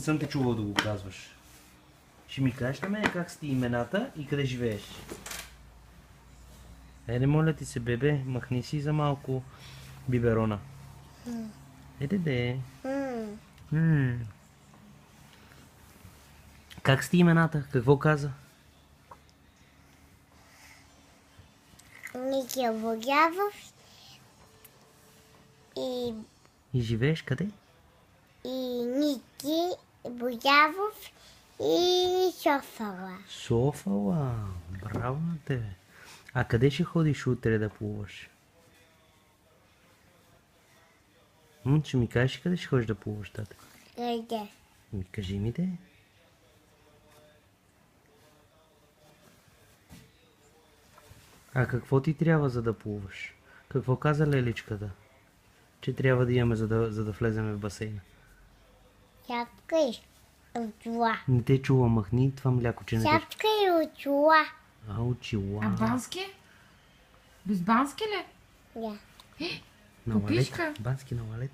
Не съм те чувал да го казваш. Ще ми кажеш на мен как са ти имената и къде живееш? Не моля ти се, бебе, махни си за малко биберона. Де. Как са ти имената? Какво каза? Ники Обогявов и живееш къде? Ники Боявов и Софала. Софала. Браво на тебе. А къде ще ходиш утре да плуваш? Ще ми кажеш къде ще ходиш да плуваш, тате? Къде? Кажи ми те. А какво ти трябва за да плуваш? Какво каза леличката? Че трябва да имаме за да влезем в басейна. Шапка и очила. Не те чува, махни това мляко, че не те... Шапка и очила. Очила. А бански? Без бански ли? Да. На Попишка. валет. Бански на валет.